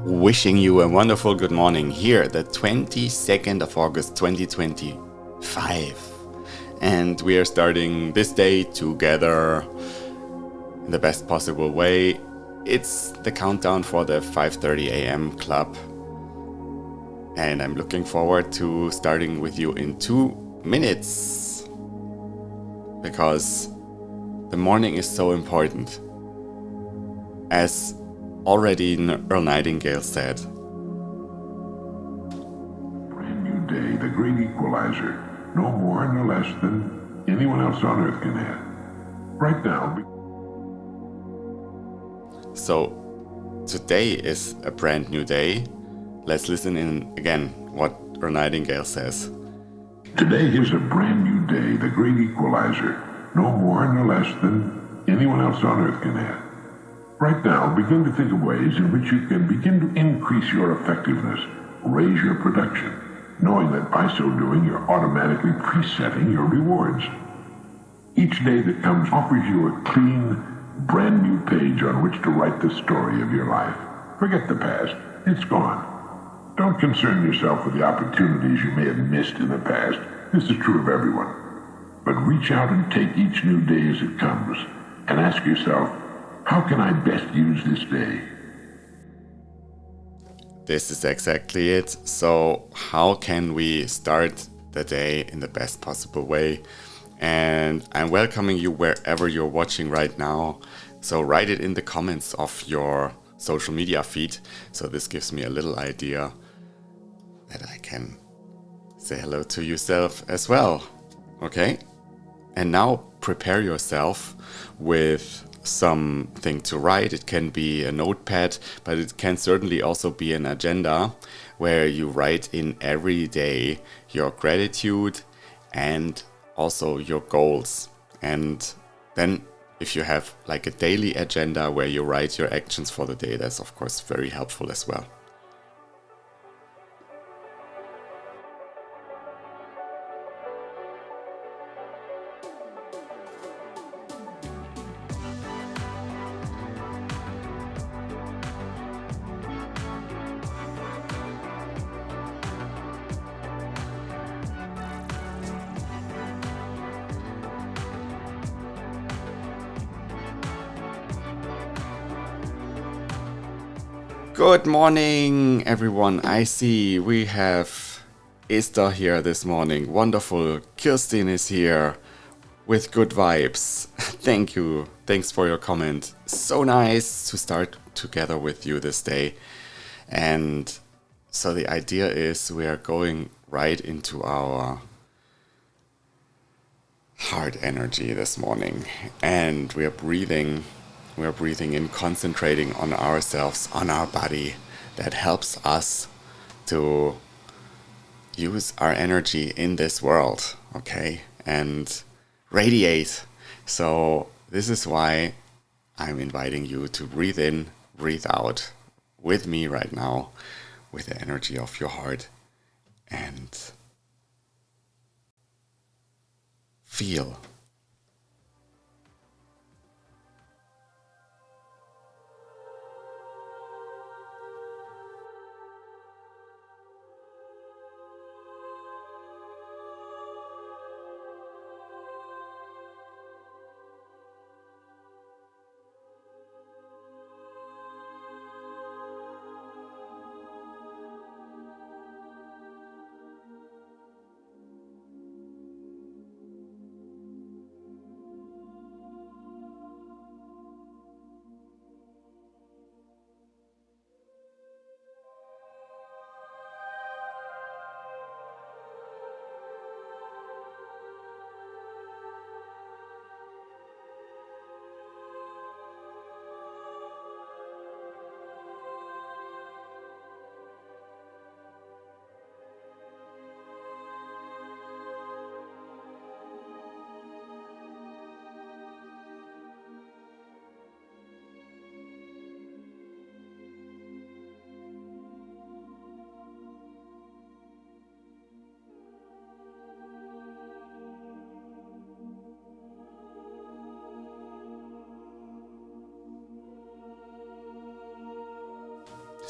Wishing you a wonderful good morning here, the 22nd of August 2025. And we are starting this day together in the best possible way. It's the countdown for the 5:30 a.m. club. And I'm looking forward to starting with you in 2 minutes. Because the morning is so important. As already Earl Nightingale said, brand new day, the great equalizer, no more no less than anyone else on earth can have. Right now. So today is a brand new day. Let's listen in again what Earl Nightingale says. Today is a brand new day, the great equalizer, no more no less than anyone else on earth can have. Right now, begin to think of ways in which you can begin to increase your effectiveness, raise your production, knowing that by so doing you're automatically presetting your rewards. Each day that comes offers you a clean, brand new page on which to write the story of your life. Forget the past. It's gone. Don't concern yourself with the opportunities you may have missed in the past. This is true of everyone. But reach out and take each new day as it comes and ask yourself, how can I best use this day? This is exactly it. So how can we start the day in the best possible way? And I'm welcoming you wherever you're watching right now. So write it in the comments of your social media feed. So this gives me a little idea that I can say hello to yourself as well. Okay? And now prepare yourself with something to write. It can be a notepad, but it can certainly also be an agenda where you write in every day your gratitude and also your goals. And then if you have like a daily agenda where you write your actions for the day, that's of course very helpful as well. Good morning, everyone. I see we have Esther here this morning. Wonderful. Kirsten is here with good vibes. Thank you. Thanks for your comment. So nice to start together with you this day. And so the idea is we are going right into our heart energy this morning. And we are breathing in, concentrating on ourselves, on our body. That helps us to use our energy in this world, okay? And radiate. So this is why I'm inviting you to breathe in, breathe out with me right now, with the energy of your heart, and feel.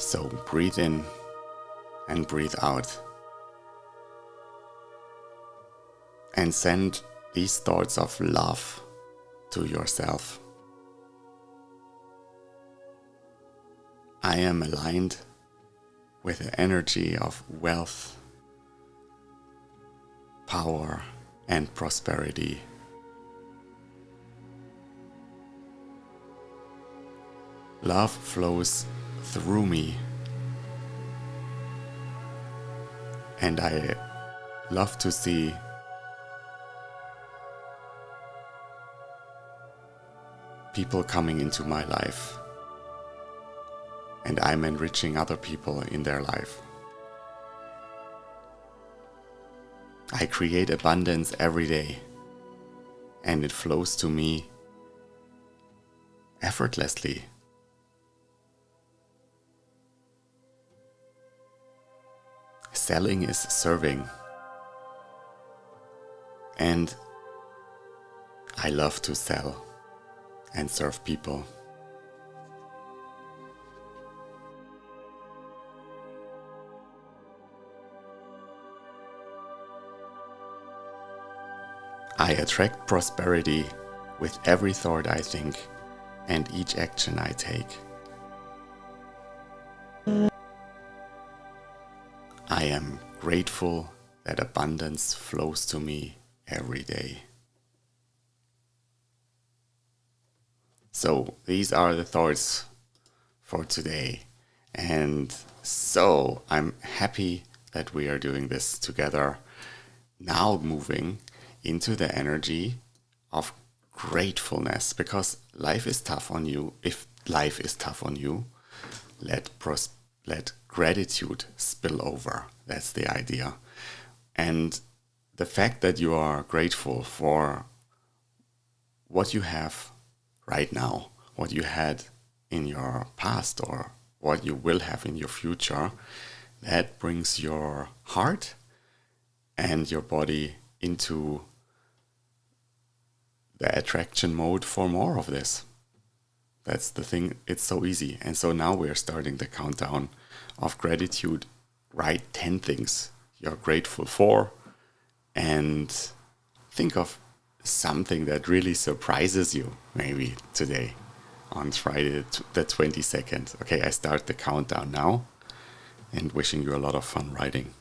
So breathe in and breathe out. And send these thoughts of love to yourself. I am aligned with the energy of wealth, power, and prosperity. Love flows through me, and I love to see people coming into my life, and I'm enriching other people in their life. I create abundance every day, and it flows to me effortlessly. Selling is serving, and I love to sell and serve people. I attract prosperity with every thought I think and each action I take. I am grateful that abundance flows to me every day. So these are the thoughts for today. And so I'm happy that we are doing this together. Now moving into the energy of gratefulness, because life is tough on you. If life is tough on you, let gratitude spill over. That's the idea. And the fact that you are grateful for what you have right now, what you had in your past, or what you will have in your future, that brings your heart and your body into the attraction mode for more of this. That's the thing. It's so easy. And so now we're starting the countdown of gratitude. Write 10 things you're grateful for, and think of something that really surprises you maybe today on Friday the 22nd. Okay, I start the countdown now, and wishing you a lot of fun writing.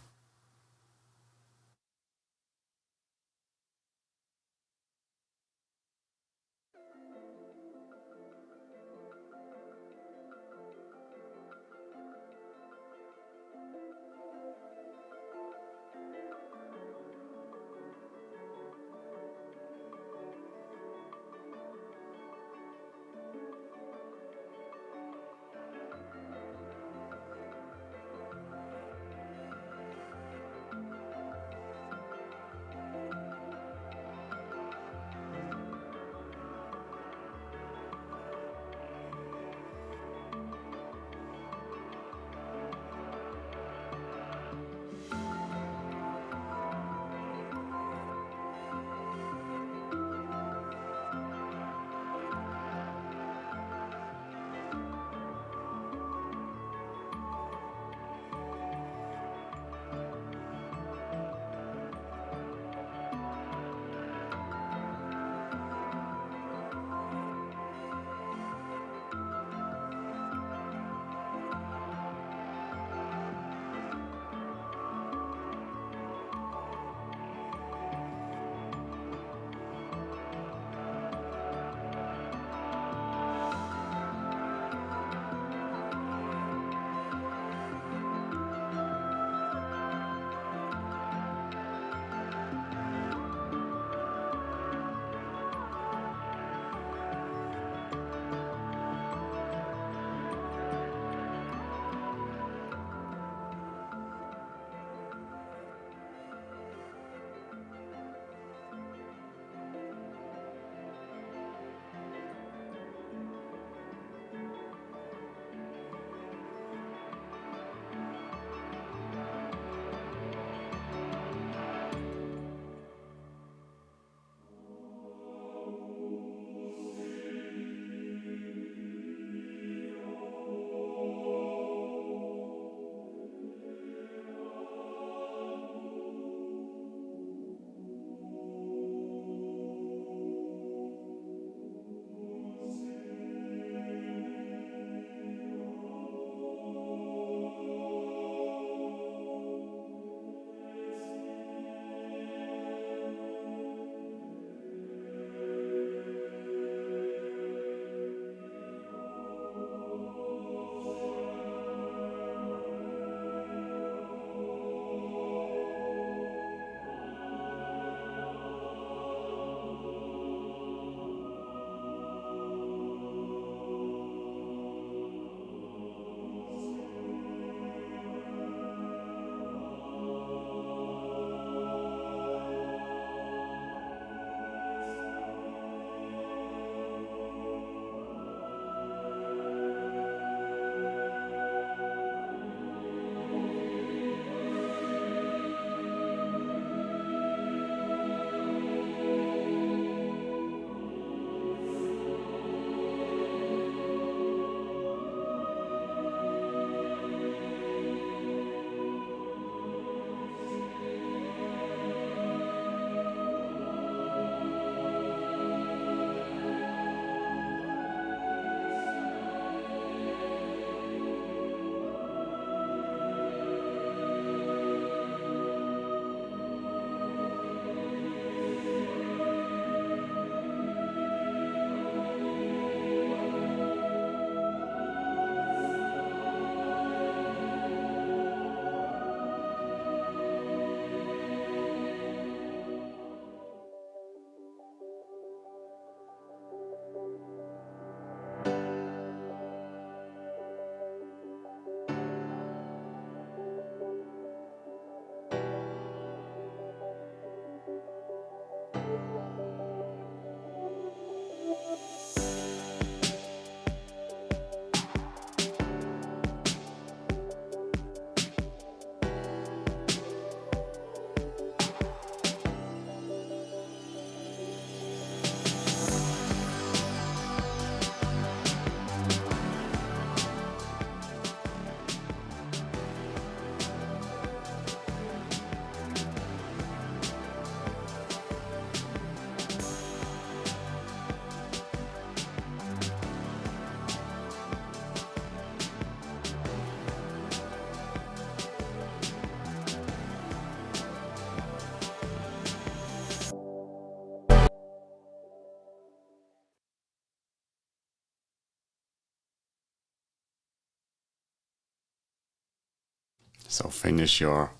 So finish your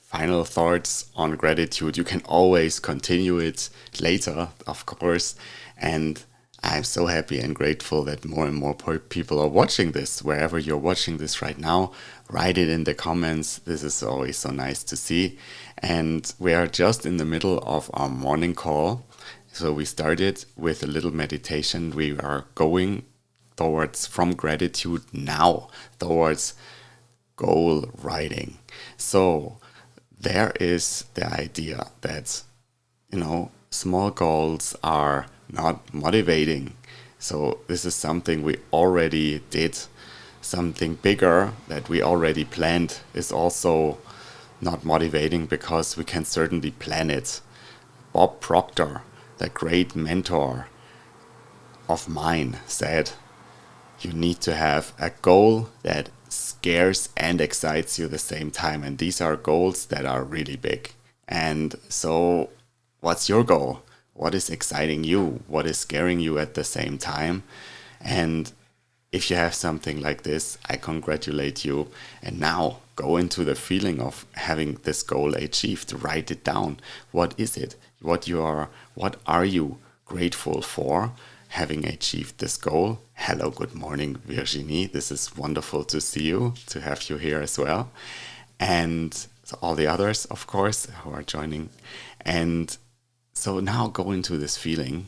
final thoughts on gratitude. You can always continue it later, of course. And I'm so happy and grateful that more and more people are watching this. Wherever you're watching this right now, write it in the comments. This is always so nice to see. And we are just in the middle of our morning call. So we started with a little meditation. We are going towards from gratitude now, towards goal writing. So there is the idea that, small goals are not motivating. So this is something we already did. Something bigger that we already planned is also not motivating because we can certainly plan it. Bob Proctor, the great mentor of mine, said, you need to have a goal that scares and excites you at the same time. And these are goals that are really big. And so, what's your goal? What is exciting you? What is scaring you at the same time? And if you have something like this, I congratulate you. And now go into the feeling of having this goal achieved. Write it down. What is it? What are you grateful for having achieved this goal? Hello, good morning, Virginie. This is wonderful to see you, to have you here as well. And so all the others, of course, who are joining. And so now go into this feeling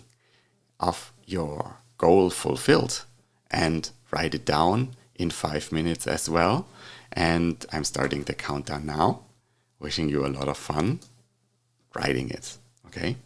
of your goal fulfilled and write it down in 5 minutes as well. And I'm starting the countdown now. Wishing you a lot of fun writing it. Okay?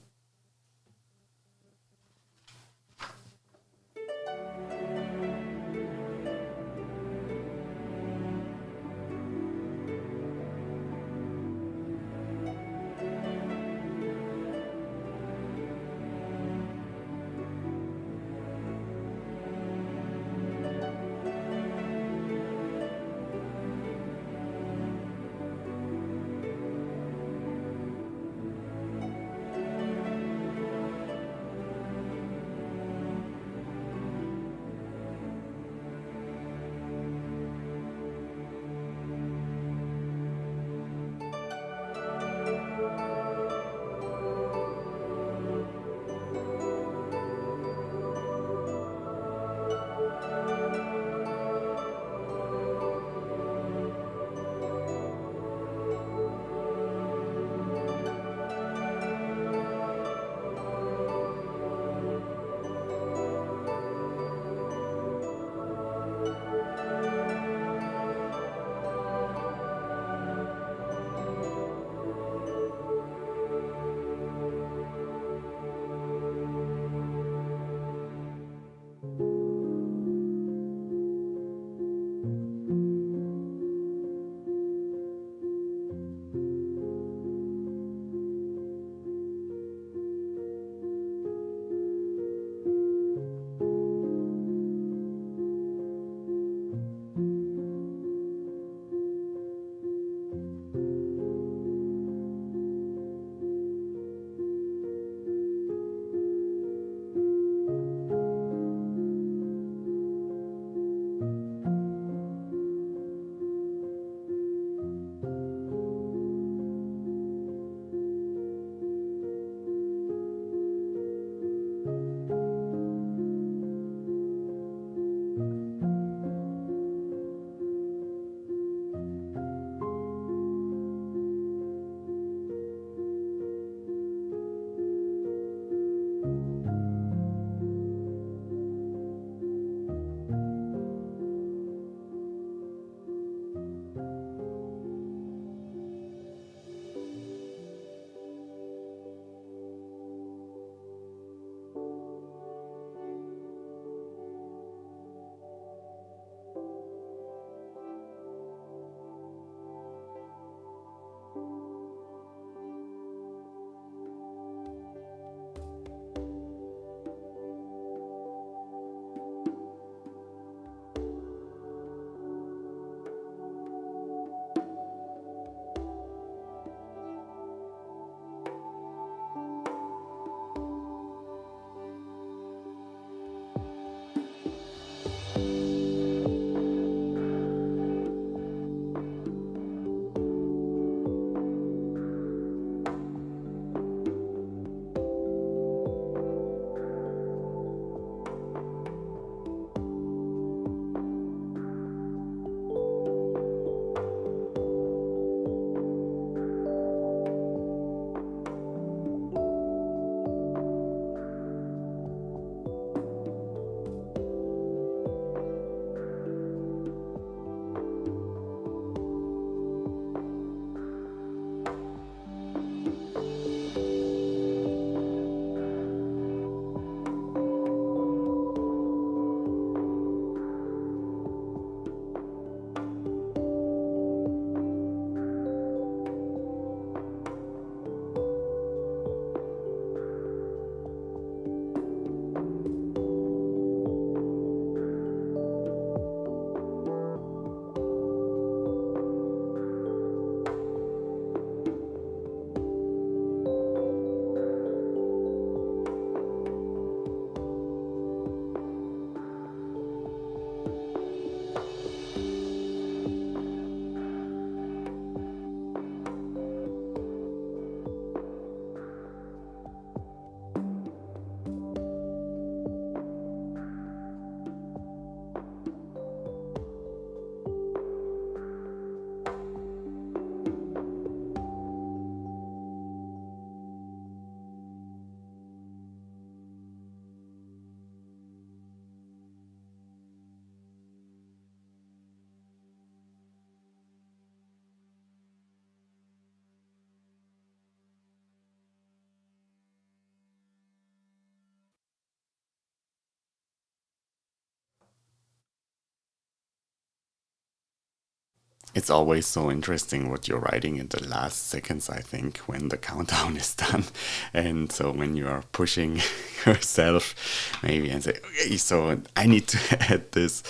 It's always so interesting what you're writing in the last seconds, I think, when the countdown is done. And so when you are pushing yourself maybe and say, okay, so I need to add this.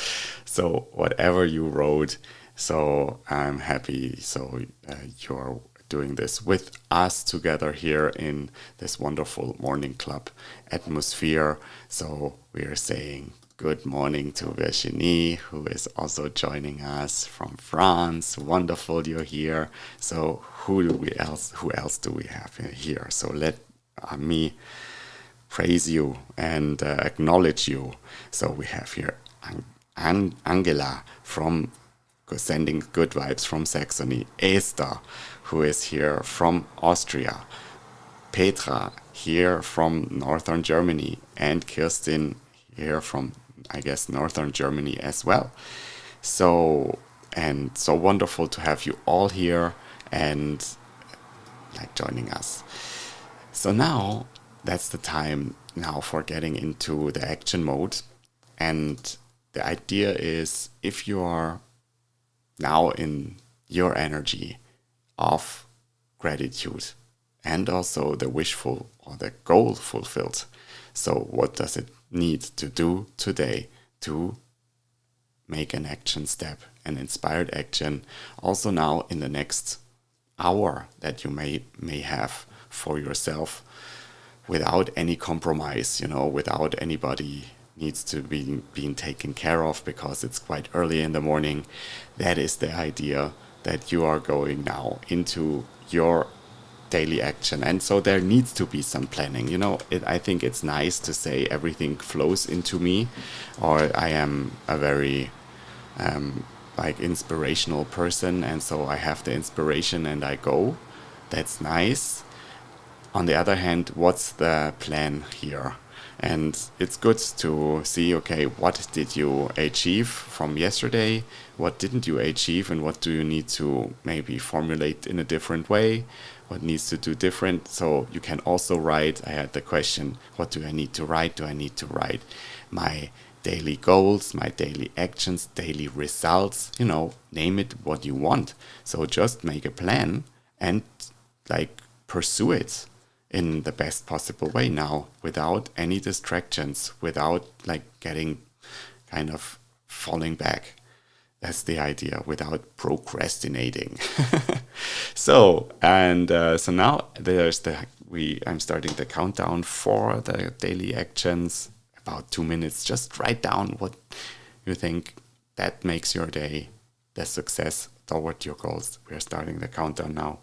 So whatever you wrote, so I'm happy. So you're doing this with us together here in this wonderful morning club atmosphere. So we are saying good morning to Virginie, who is also joining us from France. Wonderful you're here. So who else do we have here? So let me praise you and acknowledge you. So we have here Angela from sending good vibes from Saxony, Esther, who is here from Austria, Petra here from northern Germany, and Kirstin here from, I guess, northern Germany as well. So, and so wonderful to have you all here and like joining us. So now that's the time now for getting into the action mode. And the idea is, if you are now in your energy of gratitude and also the wishful or the goal fulfilled, so what does it need to do today to make an action step, an inspired action, also now in the next hour that you may have for yourself, without any compromise, without anybody needs to be being taken care of because it's quite early in the morning. That is the idea, that you are going now into your daily action. And so there needs to be some planning. I think it's nice to say everything flows into me, or I am a very inspirational person, and so I have the inspiration and I go. That's nice. On the other hand, what's the plan here? And it's good to see, okay, what did you achieve from yesterday? What didn't you achieve? And what do you need to maybe formulate in a different way? What needs to do different? So you can also write, I had the question, what do I need to write? Do I need to write my daily goals, my daily actions, daily results? Name it what you want. So just make a plan and pursue it in the best possible way now, without any distractions, without getting kind of falling back. That's the idea, without procrastinating. So now I'm starting the countdown for the daily actions. About 2 minutes. Just write down what you think that makes your day the success toward your goals. We are starting the countdown now.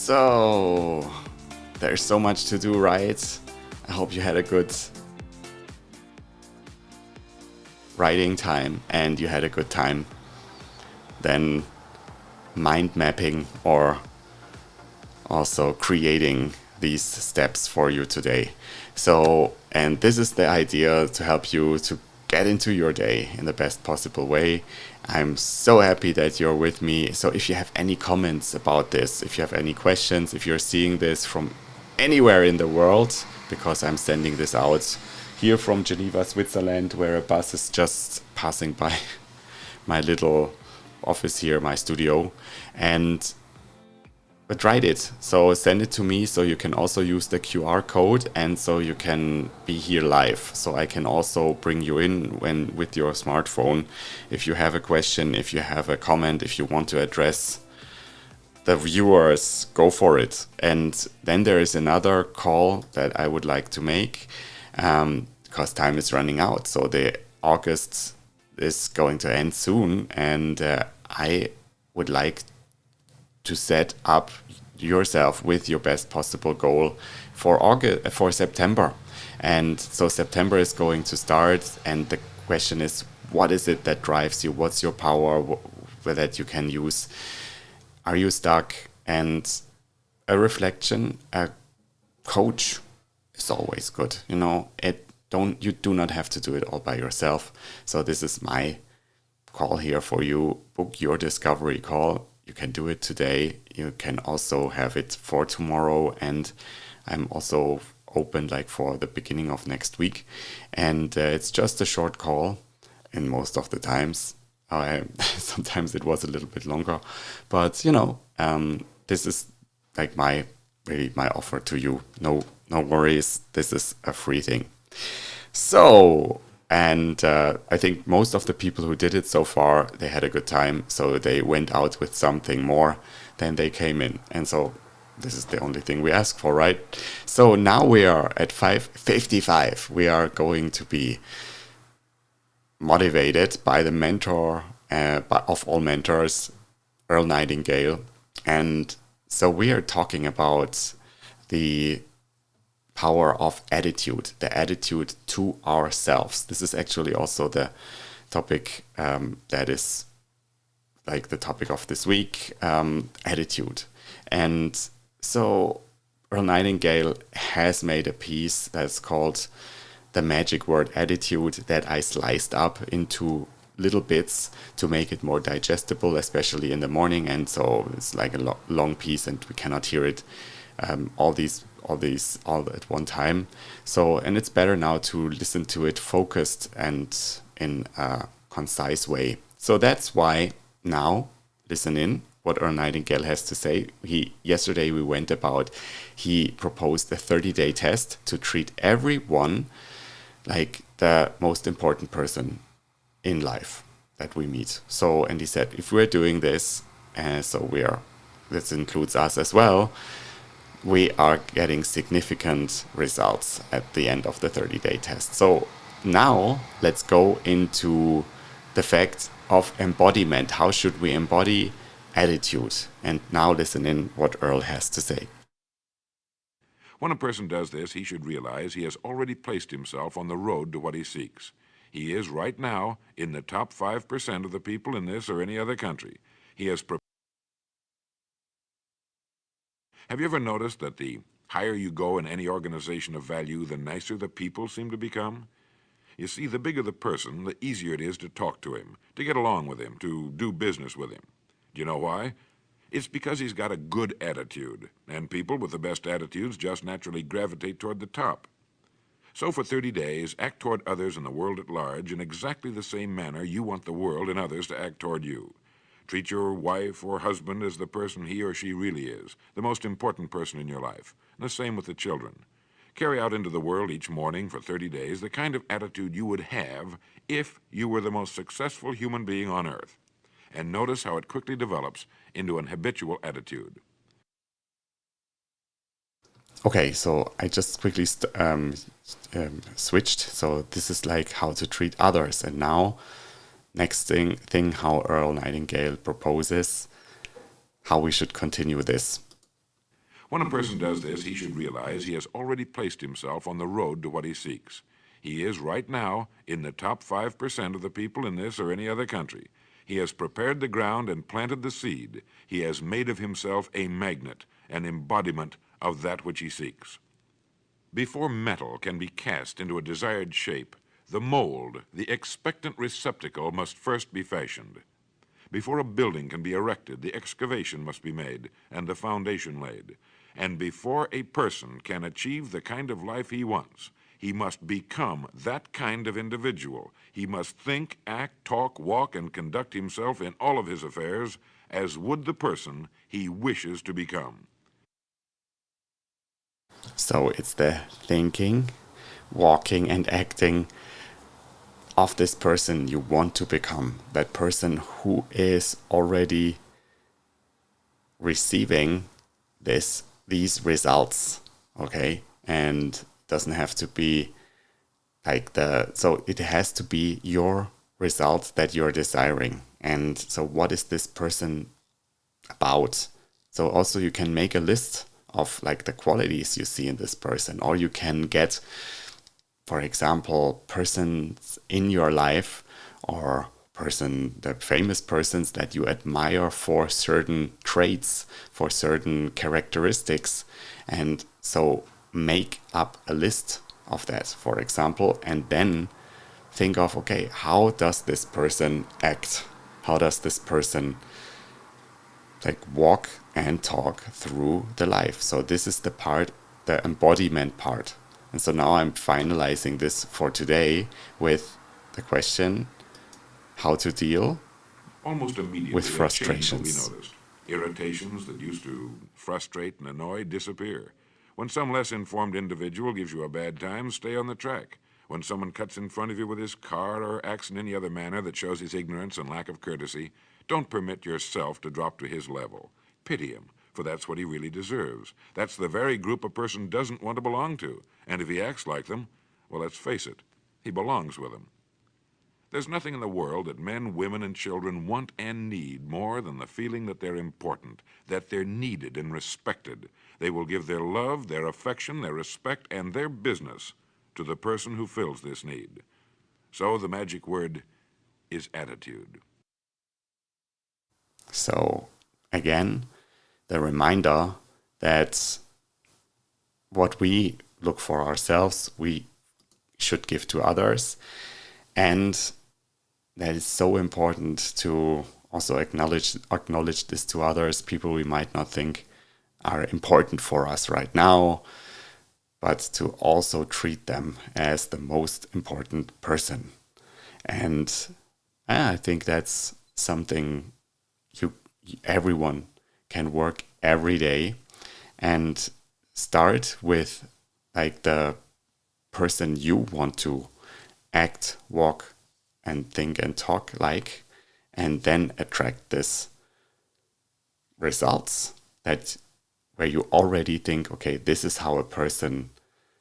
So, there's so much to do, right? I hope you had a good writing time and you had a good time then mind mapping or also creating these steps for you today. So, and this is the idea to help you to get into your day in the best possible way. I'm so happy that you're with me. So if you have any comments about this, if you have any questions, if you're seeing this from anywhere in the world, because I'm sending this out here from Geneva, Switzerland, where a bus is just passing by my little office here, my studio, and but write it. So send it to me so you can also use the QR code and so you can be here live. So I can also bring you in when with your smartphone. If you have a question, if you have a comment, if you want to address the viewers, go for it. And then there is another call that I would like to make because time is running out. So the August is going to end soon and I would like to set up yourself with your best possible goal for September. And so September is going to start and the question is, what is it that drives you? What's your power that you can use? Are you stuck? And a reflection, a coach is always good. You do not have to do it all by yourself. So this is my call here for you. Book your discovery call. You can do it today. You can also have it for tomorrow. And I'm also open like for the beginning of next week. And it's just a short call in most of the times. Sometimes it was a little bit longer. But, this is like my offer to you. No worries. This is a free thing. So, and I think most of the people who did it so far, they had a good time. So they went out with something more than they came in. And so this is the only thing we ask for, right? So now we are at 5:55. We are going to be motivated by the mentor of all mentors, Earl Nightingale. And so we are talking about the power of attitude, the attitude to ourselves. This is actually also the topic that is like the topic of this week, attitude. And so Earl Nightingale has made a piece that's called The Magic Word Attitude that I sliced up into little bits to make it more digestible, especially in the morning. And so it's like a long piece and we cannot hear it all at one time. So, and it's better now to listen to it focused and in a concise way. So that's why now listen in what Earl Nightingale has to say. Yesterday he proposed a 30-day test to treat everyone like the most important person in life that we meet. So, and he said, if we're doing this, this includes us as well, we are getting significant results at the end of the 30-day test. So now let's go into the fact of embodiment. How should we embody attitude? And now listen in what Earl has to say. When a person does this, he should realize he has already placed himself on the road to what he seeks. He is right now in the top 5% of the people in this or any other country. Have you ever noticed that the higher you go in any organization of value, the nicer the people seem to become? You see, the bigger the person, the easier it is to talk to him, to get along with him, to do business with him. Do you know why? It's because he's got a good attitude, and people with the best attitudes just naturally gravitate toward the top. So for 30 days, act toward others and the world at large in exactly the same manner you want the world and others to act toward you. Treat your wife or husband as the person he or she really is, the most important person in your life. And the same with the children. Carry out into the world each morning for 30 days the kind of attitude you would have if you were the most successful human being on earth. And notice how it quickly develops into an habitual attitude. Okay, so I just quickly switched. So this is like how to treat others. And now next thing how Earl Nightingale proposes how we should continue this. When a person does this, he should realize he has already placed himself on the road to what he seeks. He is right now in the top 5% of the people in this or any other country. He has prepared the ground and planted the seed. He has made of himself a magnet, an embodiment of that which he seeks. Before metal can be cast into a desired shape, the mold, the expectant receptacle, must first be fashioned. Before a building can be erected, the excavation must be made and the foundation laid. And before a person can achieve the kind of life he wants, he must become that kind of individual. He must think, act, talk, walk, and conduct himself in all of his affairs as would the person he wishes to become. So it's the thinking, walking, and acting of this person you want to become, that person who is already receiving these results, okay? And doesn't have to be like so it has to be your result that you're desiring. And so what is this person about? So also you can make a list of like the qualities you see in this person, or you can get, for example, persons in your life or the famous persons that you admire for certain traits, for certain characteristics. And so make up a list of that, for example, and then think of, okay, how does this person act? How does this person like walk and talk through the life? So this is the embodiment part. And so now I'm finalizing this for today with the question, how to deal Almost immediately, with a change will be frustrations. noticed. Irritations that used to frustrate and annoy disappear. When some less informed individual gives you a bad time, stay on the track. When someone cuts in front of you with his car or acts in any other manner that shows his ignorance and lack of courtesy, don't permit yourself to drop to his level. Pity him, for that's what he really deserves. That's the very group a person doesn't want to belong to. And if he acts like them, well, let's face it, he belongs with them. There's nothing in the world that men, women, and children want and need more than the feeling that they're important, that they're needed and respected. They will give their love, their affection, their respect, and their business to the person who fills this need. So the magic word is attitude. So again, the reminder that what we look for ourselves, we should give to others. And that is so important to also acknowledge this to others, people we might not think are important for us right now, but to also treat them as the most important person. And I think that's something everyone can work every day, and start with like the person you want to act, walk, and think and talk like, and then attract this results that where you already think, okay, this is how a person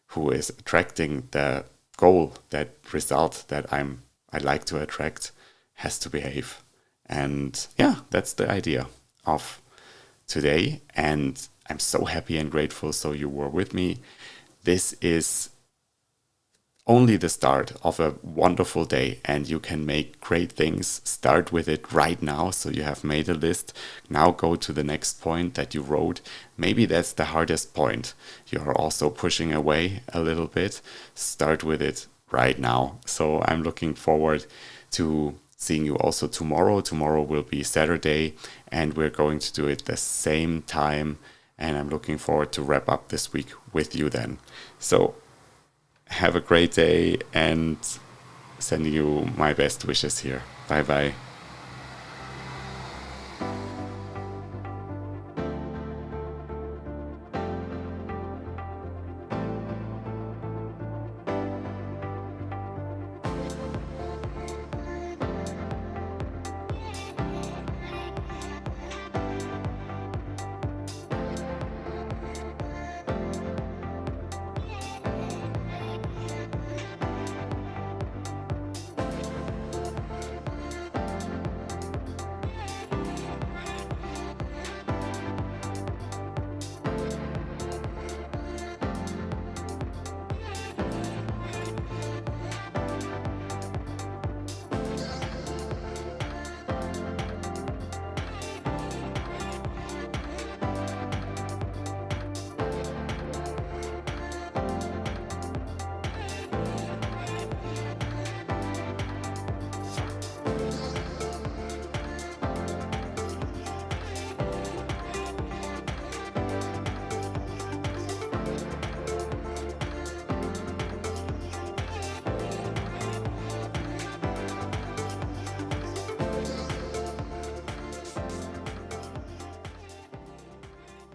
who is attracting the goal, that result that I like to attract, has to behave. And yeah, that's the idea of today. And I'm so happy and grateful so you were with me. This is only the start of a wonderful day, and you can make great things. Start with it right now. So you have made a list. Now go to the next point that you wrote. Maybe that's the hardest point. You're also pushing away a little bit. Start with it right now. So I'm looking forward to seeing you also tomorrow. Tomorrow will be Saturday, and we're going to do it the same time. And I'm looking forward to wrap up this week with you then. So have a great day, and sending you my best wishes here. Bye bye.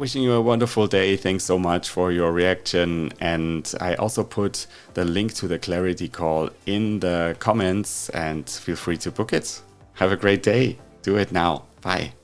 Wishing you a wonderful day. Thanks so much for your reaction. And I also put the link to the clarity call in the comments and feel free to book it. Have a great day. Do it now. Bye.